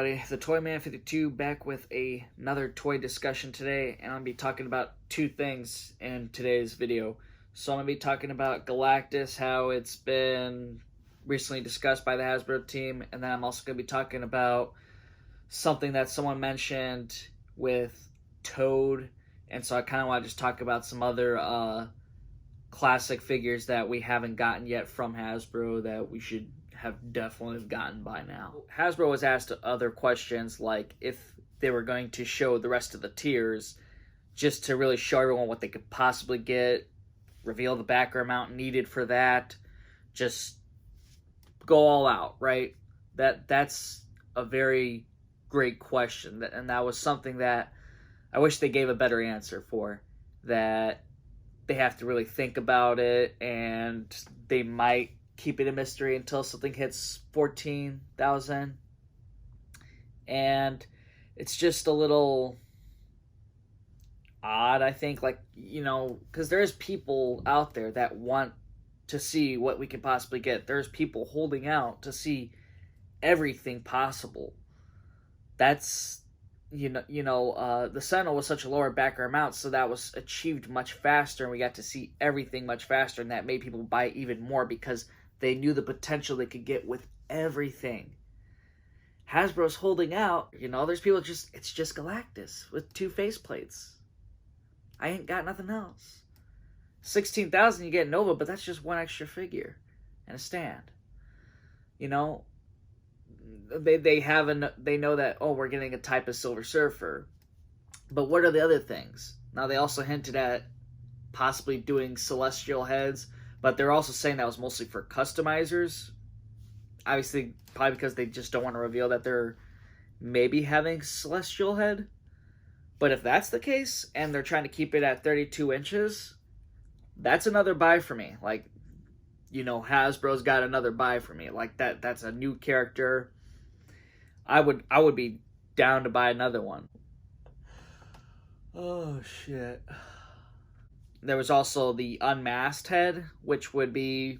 everybody? The Toy Man 52 back with another toy discussion today, and I'm going to be talking about two things in today's video. So I'm going to be talking about Galactus, how it's been recently discussed by the Hasbro team, and then I'm also going to be talking about something that someone mentioned with Toad, and so I kind of want to just talk about some other classic figures that we haven't gotten yet from Hasbro that we should have definitely gotten by now. Hasbro was asked other questions like if they were going to show the rest of the tiers just to really show everyone what they could possibly get, reveal the backer amount needed for that, just go all out, right? That's a very great question, and that was something that I wish they gave a better answer for, that they have to really think about it, and they might keep it a mystery until something hits 14,000. And it's just a little odd, I think, like, you know, because there's people out there that want to see what we can possibly get. There's people holding out to see everything possible. That's, the Sentinel was such a lower backer amount, so that was achieved much faster, and we got to see everything much faster, and that made people buy even more because they knew the potential they could get with everything. Hasbro's holding out, there's people it's just Galactus with 2 faceplates. I ain't got nothing else. 16,000 you get Nova, but that's just 1 extra figure and a stand. They know that, oh, we're getting a type of Silver Surfer. But what are the other things? Now, they also hinted at possibly doing Celestial heads, but they're also saying that was mostly for customizers. Obviously, probably because they just don't want to reveal that they're maybe having Celestial head. But if that's the case, and they're trying to keep it at 32 inches, that's another buy for me. Like, Hasbro's got another buy for me. Like, that's a new character. I would be down to buy another one. Oh, shit. There was also the unmasked head, which would be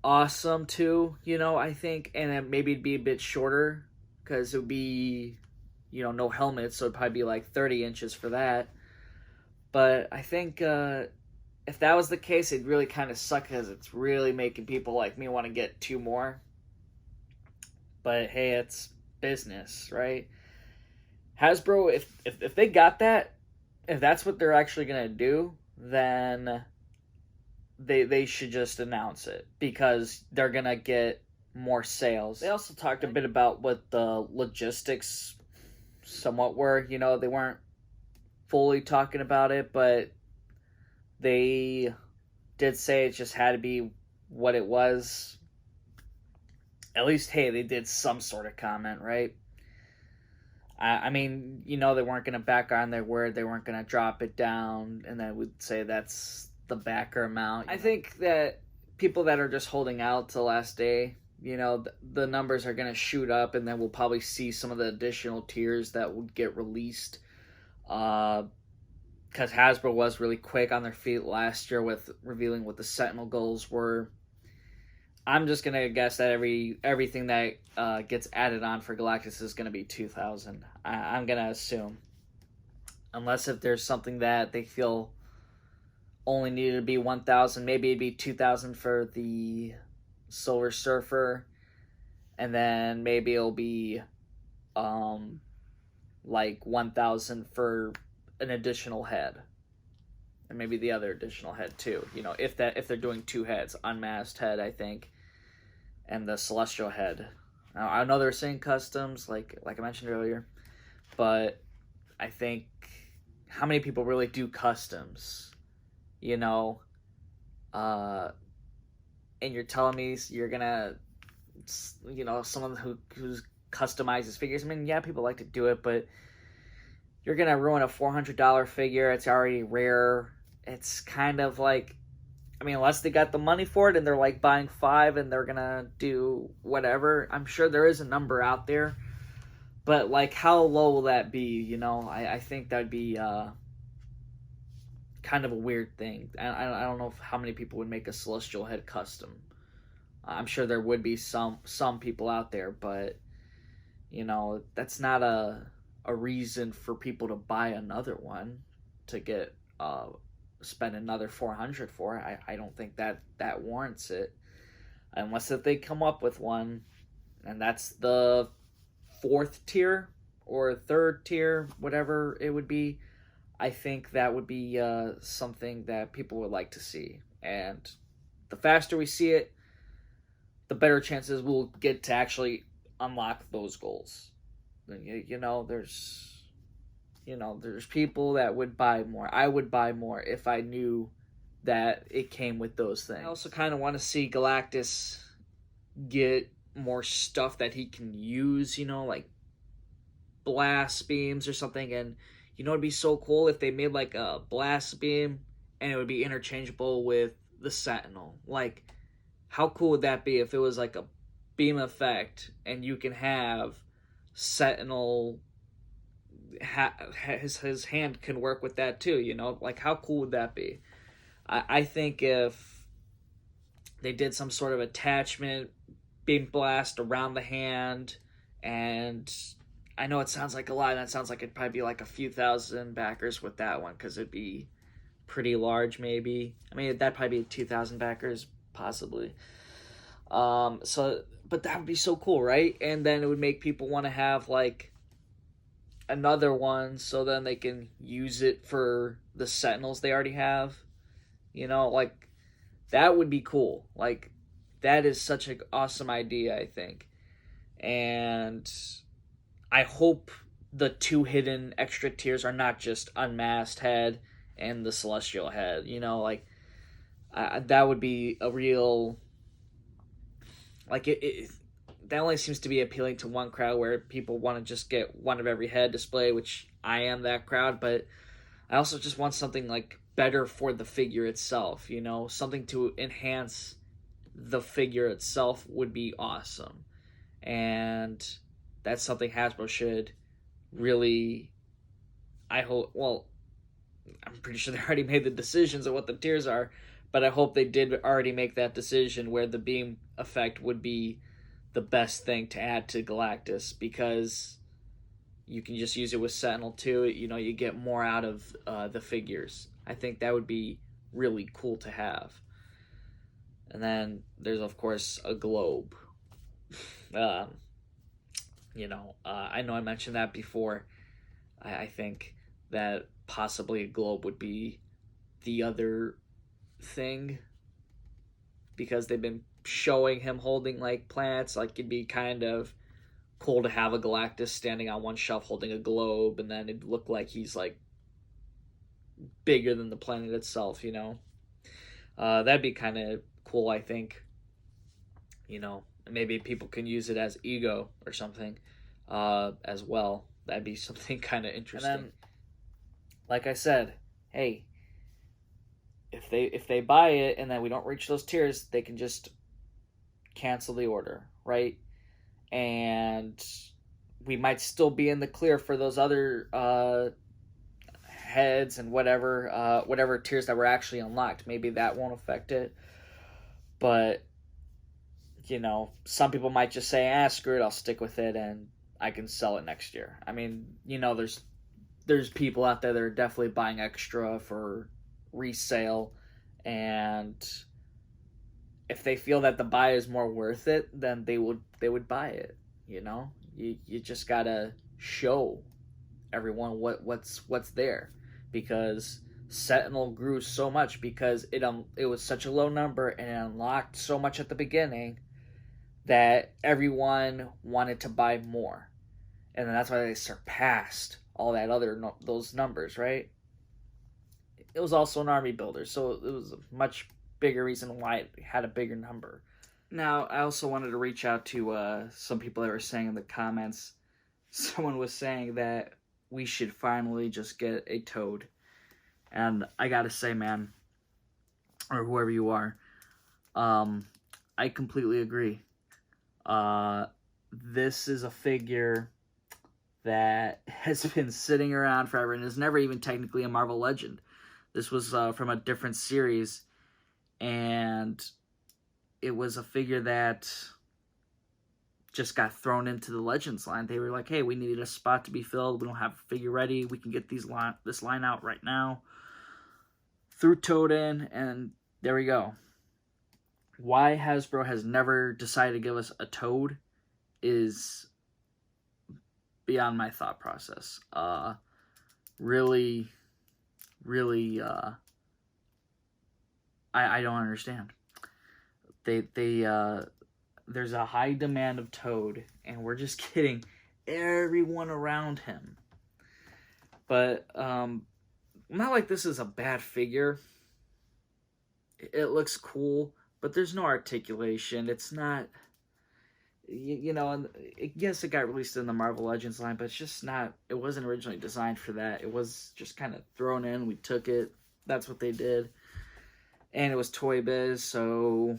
awesome too, I think. And then maybe it'd be a bit shorter because it would be, no helmet, so it'd probably be like 30 inches for that. But I think if that was the case, it'd really kind of suck because it's really making people like me want to get 2 more. But hey, it's business, right? Hasbro, if they got that, if that's what they're actually going to do, then they should just announce it because they're going to get more sales. They also talked a bit about what the logistics somewhat were. They weren't fully talking about it, but they did say it just had to be what it was. At least, hey, they did some sort of comment, right? I mean, they weren't going to back on their word. They weren't going to drop it down, and then would say that's the backer amount. I think that people that are just holding out till the last day, the numbers are going to shoot up, and then we'll probably see some of the additional tiers that would get released. Because Hasbro was really quick on their feet last year with revealing what the Sentinel goals were. I'm just going to guess that everything that gets added on for Galactus is going to be 2,000. I'm going to assume. Unless if there's something that they feel only needed to be 1,000. Maybe it'd be 2,000 for the Silver Surfer. And then maybe it'll be like 1,000 for an additional head. And maybe the other additional head too. If they're doing 2 heads. Unmasked head, I think. And the Celestial head. Now, I know they're saying customs, like I mentioned earlier, but I think how many people really do customs? And you're telling me you're gonna, someone who's customizes figures. I mean, yeah, people like to do it, but you're gonna ruin a $400 figure. It's already rare. It's kind of like, I mean, unless they got the money for it and they're like buying 5 and they're gonna do whatever. I'm sure there is a number out there, but like, how low will that be? I think that'd be kind of a weird thing. I don't know how many people would make a Celestial head custom. I'm sure there would be some people out there, but you know, that's not a reason for people to buy another one to get spend another 400 for. I don't think that warrants it unless if they come up with one, and that's the fourth tier or third tier, whatever it would be. I think that would be something that people would like to see, and the faster we see it, the better chances we'll get to actually unlock those goals. There's people that would buy more. I would buy more if I knew that it came with those things. I also kind of want to see Galactus get more stuff that he can use, like blast beams or something. And it'd be so cool if they made like a blast beam and it would be interchangeable with the Sentinel. Like, how cool would that be if it was like a beam effect and you can have Sentinel, his hand can work with that too, like how cool would that be? I think if they did some sort of attachment beam blast around the hand, and I know it sounds like a lot, and that sounds like it'd probably be like a few thousand backers with that one because it'd be pretty large. Maybe, I mean, that'd probably be 2,000 backers possibly. But that would be so cool, right? And then it would make people want to have like another one, so then they can use it for the Sentinels they already have. Like that would be cool. Like that is such an awesome idea, I think. And I hope the two hidden extra tiers are not just Unmasked Head and the Celestial Head. Like that would be a real. Like that only seems to be appealing to one crowd where people want to just get one of every head display, which I am that crowd, but I also just want something like better for the figure itself, something to enhance the figure itself would be awesome. And that's something Hasbro should really, I hope, well, I'm pretty sure they already made the decisions of what the tiers are, but I hope they did already make that decision where the beam effect would be the best thing to add to Galactus, because you can just use it with Sentinel too. You get more out of the figures. I think that would be really cool to have. And then there's, of course, a globe. I know I mentioned that before. I think that possibly a globe would be the other thing, because they've been showing him holding like planets. Like it'd be kind of cool to have a Galactus standing on one shelf holding a globe, and then it'd look like he's like bigger than the planet itself. That'd be kind of cool, I think. Maybe people can use it as ego or something as well. That'd be something kind of interesting. And then, like I said, hey, if they buy it and then we don't reach those tiers, they can just cancel the order, right? And we might still be in the clear for those other heads and whatever tiers that were actually unlocked. Maybe that won't affect it, but some people might just say, screw it, I'll stick with it and I can sell it next year. I mean, there's people out there that are definitely buying extra for resale, and if they feel that the buy is more worth it, then they would buy it. You just gotta show everyone what's there, because Sentinel grew so much because it was such a low number and it unlocked so much at the beginning that everyone wanted to buy more, and then that's why they surpassed all that those numbers, right? It was also an army builder, so it was a much bigger reason why it had a bigger number. Now, I also wanted to reach out to some people that were saying in the comments, someone was saying that we should finally just get a Toad. And I gotta say, man, or whoever you are, I completely agree. This is a figure that has been sitting around forever and is never even technically a Marvel Legend. This was from a different series, and it was a figure that just got thrown into the Legends line. They were like, hey, we needed a spot to be filled. We don't have a figure ready. We can get this line out right now. Threw Toad in, and there we go. Why Hasbro has never decided to give us a Toad is beyond my thought process. Really, I don't understand. There's a high demand of Toad, and we're just getting everyone around him. But not like this is a bad figure. It looks cool, but there's no articulation. It's not, you know, and yes, it got released in the Marvel Legends line, but it's just not, it wasn't originally designed for that. It was just kind of thrown in. We took it. That's what they did. And it was Toy Biz, so,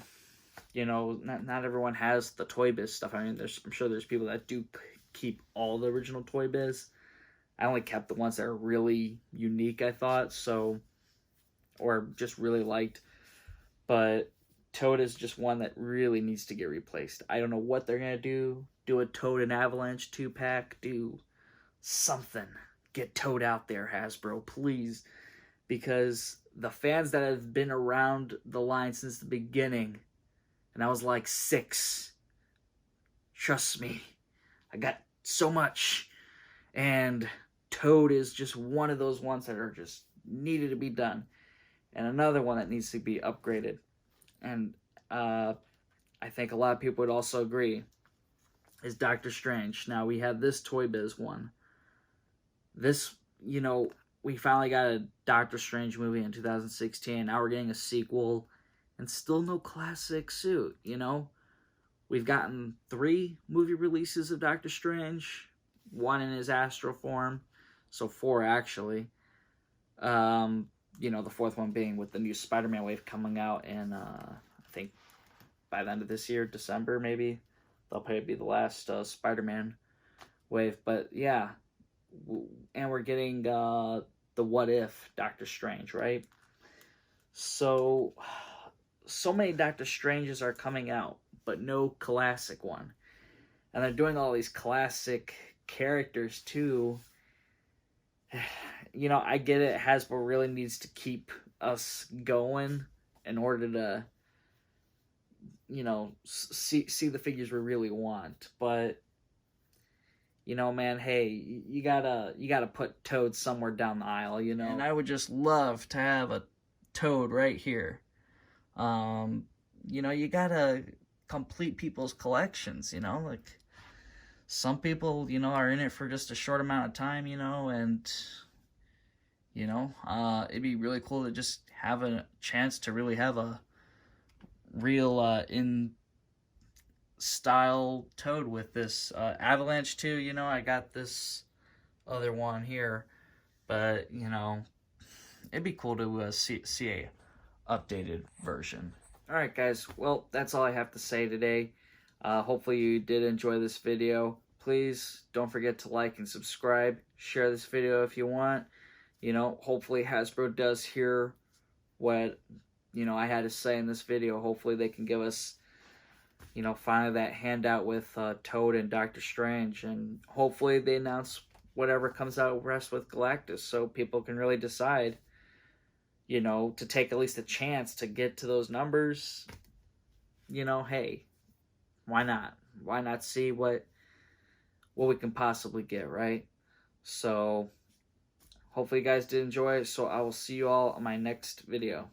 you know, not everyone has the Toy Biz stuff. I mean, I'm sure there's people that do keep all the original Toy Biz. I only kept the ones that are really unique, I thought, so, or just really liked. But Toad is just one that really needs to get replaced. I don't know what they're going to do. Do a Toad and Avalanche 2-pack. Do something. Get Toad out there, Hasbro, please. Because the fans that have been around the line since the beginning, and I was like 6, trust me, I got so much. And Toad is just one of those ones that are just needed to be done. And another one that needs to be upgraded. And I think a lot of people would also agree is Doctor Strange. Now, we had this Toy Biz one. This, you know, we finally got a Doctor Strange movie in 2016. Now we're getting a sequel. And still no classic suit, you know? We've gotten 3 movie releases of Doctor Strange. 1 in his astral form. So 4, actually. You know, the 4th one being with the new Spider-Man wave coming out in, I think, by the end of this year, December, maybe. That'll probably be the last Spider-Man wave. But, yeah. And we're getting the What If Doctor Strange, right? So many Doctor Stranges are coming out, but no classic one. And they're doing all these classic characters, too. You know, I get it. Hasbro really needs to keep us going in order to, you know, see the figures we really want. But, you know, man, hey, you gotta put Toad somewhere down the aisle, you know. And I would just love to have a Toad right here. You know, you gotta complete people's collections, you know, like some people, you know, are in it for just a short amount of time, you know, and, you know, it'd be really cool to just have a chance to really have a real in style Toad with this Avalanche too. You know, I got this other one here, but, you know, it'd be cool to see a updated version. Alright guys, well, that's all I have to say today. Hopefully you did enjoy this video. Please don't forget to like and subscribe. Share this video if you want. You know, hopefully Hasbro does hear what, you know, I had to say in this video. Hopefully they can give us, you know, finally that handout with Toad and Doctor Strange. And hopefully they announce whatever comes out rest with Galactus so people can really decide, you know, to take at least a chance to get to those numbers. You know, hey, why not? Why not see what we can possibly get, right? So hopefully you guys did enjoy it. So I will see you all on my next video.